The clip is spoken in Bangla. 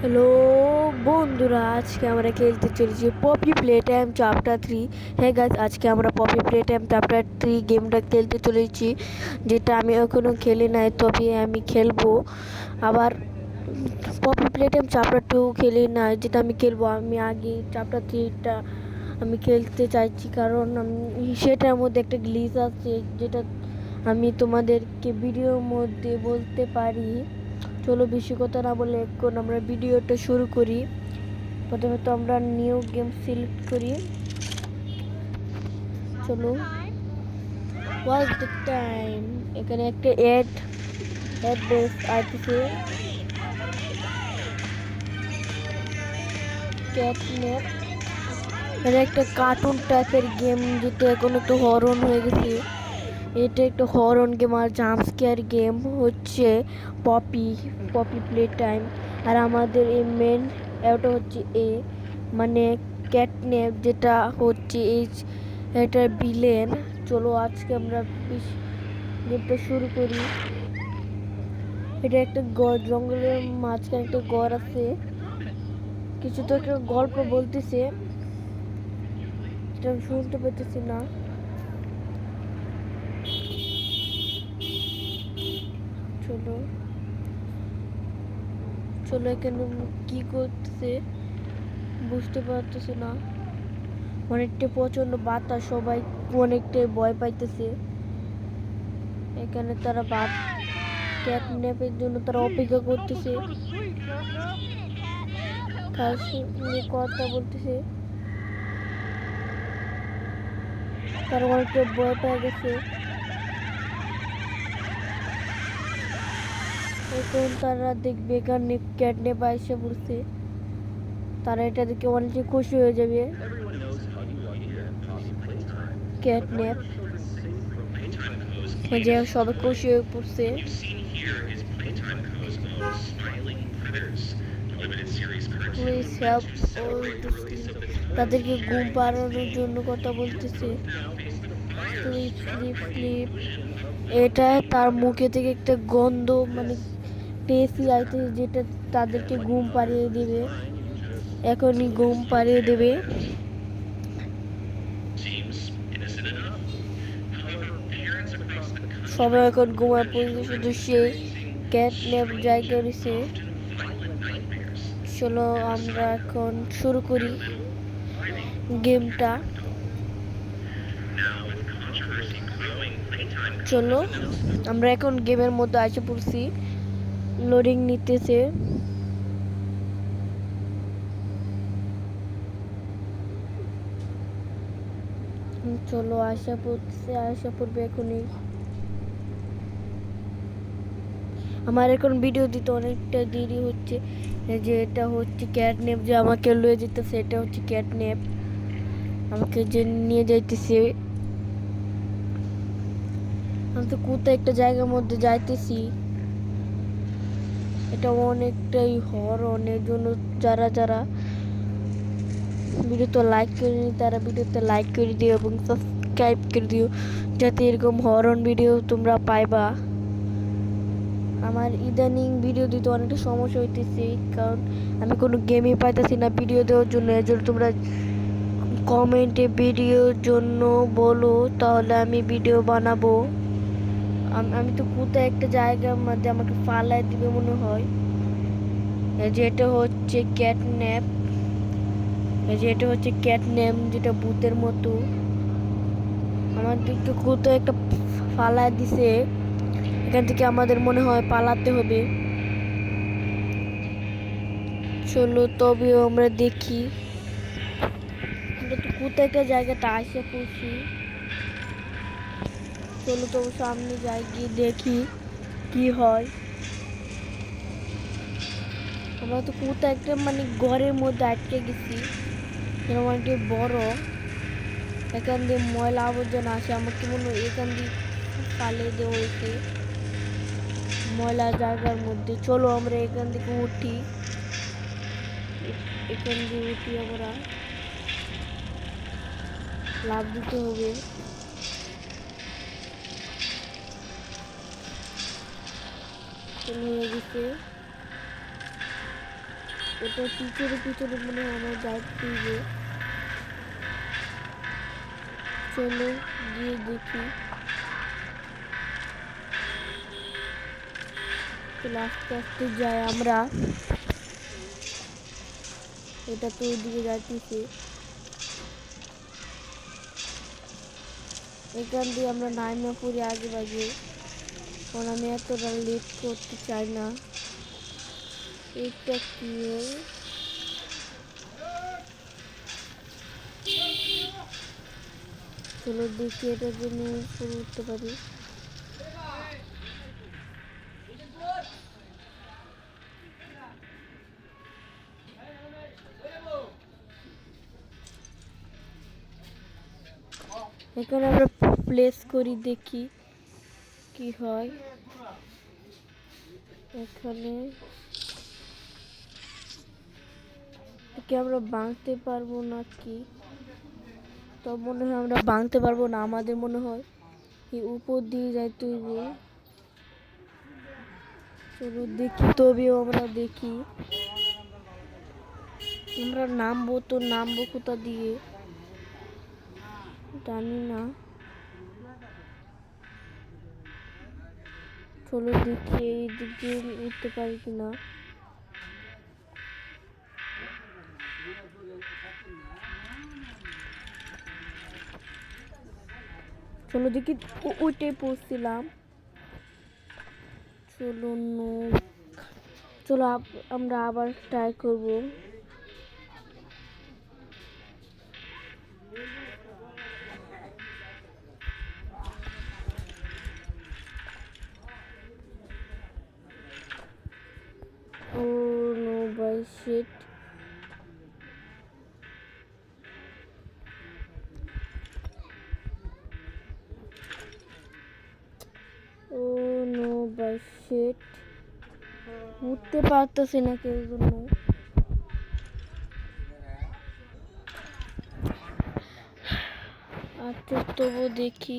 হ্যালো বন্ধুরা, আজকে আমরা খেলতে চলেছি পপি প্লে টাইম চ্যাপ্টার 3। হ্যাঁ গাইস, আজকে আমরা পপি প্লে টাইম চ্যাপ্টার 3 গেমটা খেলতে চলেছি, যেটা আমি এখনো খেলি নাই, তবে আমি খেলবো। আবার পপি প্লে টাইম চ্যাপ্টার 2 খেলি নাই, যেটা আমি খেলবো। আমি আগে চ্যাপ্টার 3টা আমি খেলতে চাইছি, কারণ সেটার মধ্যে একটা গ্লিচ আছে, যেটা আমি তোমাদেরকে ভিডিওর মধ্যে বলতে পারি। চলো বেশি কথা না বলে এখন আমরা ভিডিওটা শুরু করি। প্রথমে তো আমরা নিউ গেম সিলেক্ট করি। চলো, ওয়াজ দ্য টাইম। এখানে একটা অ্যাড্রেস আইতেছে, ক্যাটন্যাপ। এটা একটা কার্টুন টাইপের গেম, যেটা এখন একটু হরন হয়ে গেছে। এটা একটা হরন গেম আর জাম্প স্কেয়ার গেম হচ্ছে পপি পপি প্লে টাইম। আর আমাদের এই মেন এটা হচ্ছে মানে ক্যাটনেপ, যেটা হচ্ছে এটার ভিলেন। চলো আজকে আমরা গেমটা শুরু করি। এটা একটা জঙ্গলের মাঝখানে একটা ঘর আছে, কিছু তো একটা গল্প বলতেছে, যেটা আমি শুনতে পেতেছি না। চলো চলো, এখানে কি করতেছে বুঝতে পারতেছে না। অনেকটা প্রচন্ড বাতাস, সবাই অনেকটাই ভয় পাইতেছে। এখানে তারা ক্যাটন্যাপের জন্য তারা অপেক্ষা করতেছে, কার সঙ্গে কথা বলতেছে। তারা অনেকটা ভয় পেয়ে গেছে। এখন তারা দেখবে এখানে ক্যাটন্যাপ এসে পড়ছে, তারা এটা দেখে অনেকটা খুশি হয়ে যাবে। ক্যাটন্যাপ যে সবাই খুশি হয়ে পড়ছে। প্লিজ হেল্প তাদেরকে ঘুম পাড়ানোর জন্য কথা বলতেছে। Sleep sleep sleep. এটা তার মুখে থেকে একটা গন্ধ, মানে টেস্টি আইতেছে, যেটা তাদেরকে ঘুম পাড়িয়ে দেবে। এখনই ঘুম পাড়িয়ে দেবে। সবাই এখন ঘুমায় পড়েছে, শুধু সে ক্যাটন্যাপ জায়গা রয়েছে। চলো আমরা এখন শুরু করি গেমটা। চলো আমরা এখন গেমের মধ্যে এসে পড়ছি, লোডিং নিতেছে। চলো আসা পড়বে এখনই। আমার এখন ভিডিও দিতে অনেকটা দেরি হচ্ছে, যে এটা হচ্ছে ক্যাটন্যাপ, যে আমাকে লয়ে যেতেছে, এটা হচ্ছে ক্যাটন্যাপ আমাকে যে নিয়ে যাইতেছে। আমি তো কোথায় একটা জায়গার মধ্যে যাইতেছি। এটা অনেকটাই হরনের জন্য যারা যারা ভিডিওতে লাইক করেনি, তারা ভিডিওতে লাইক করে দিও এবং সাবস্ক্রাইব করে দিও, যাতে এরকম হরন ভিডিও তোমরা পাইবা। আমার ইদানিং ভিডিও দিতে অনেকটা সমস্যা হইতেছে, কারণ আমি কোনো গেমই পাইতেছি না ভিডিও দেওয়ার জন্য। এর জন্য তোমরা কমেন্টে ভিডিওর জন্য বলো, তাহলে আমি ভিডিও বানাবো। আমি তো কোথায় একটা জায়গার মধ্যে আমাকে ফালাই দিবে মনে হয়। যেটা হচ্ছে ক্যাটন্যাপ, যেটা হচ্ছে ক্যাটন্যাপ, যেটা ভূতের মতো আমাদেরকে কোথায় একটা ফালাই দিছে। এখান থেকে আমাদের মনে হয় পালাতে হবে। চলো তবেও আমরা দেখি, আমরা তো কোথায় একটা জায়গাটা আসে পড়ছি। চলো তো সামনে যাই, গিয়ে দেখি কি হয়। আমরা তো কোথায় একটা মানে ঘরের মধ্যে আটকে গেছি, এরকম অনেকটা বড়। এখান দিয়ে ময়লা আবর্জনা আসে, আমাকে মনে হয় এখান দিয়ে ফালে দেওয়া হয়েছে ময়লা জায়গার মধ্যে। চলো আমরা এখান থেকে উঠি, এখান দিয়ে উঠি, আমরা লাভ দিতে হবে। হয়ে গেছে, এটা পিছনে পিছনে মনে হয় আমার যাইতে হবে। চলো গিয়ে দেখি। চলো আস্তে আস্তে যাই আমরা। এটা তো ওইদিকে যাইতেছে। এখান দিয়ে আমরা নাইমা পড়ি আগে ভাগে, কারণ আমি এতটা লেট করতে চাই না। এটা কি চলো দেখি এটার জন্য উপরে উঠতে পারি। এখানে আমরা প্লেস করি দেখি কি হয়। এখানে কি আমরা ভাঙতে পারবো নাকি? তো মনে হয় আমরা ভাঙতে পারবো না, আমাদের মনে হয় এই উপর দিয়ে যাইতে হইব। চলো দেখি, তবেও আমরা দেখি আমরা নামবো তো নামবো কোথা দিয়ে জানি না। চলো দেখি এই দিক দিয়ে উঠতে পারি কিনা। চলো দেখি, উঠে পড়ছিলাম। চলো চলো আমরা আবার ট্রাই করবো। Oh no, by shit. Oh no, by shit. উঠতে পারতেছি না কেউ জন্য। আচ্ছা তবু দেখি।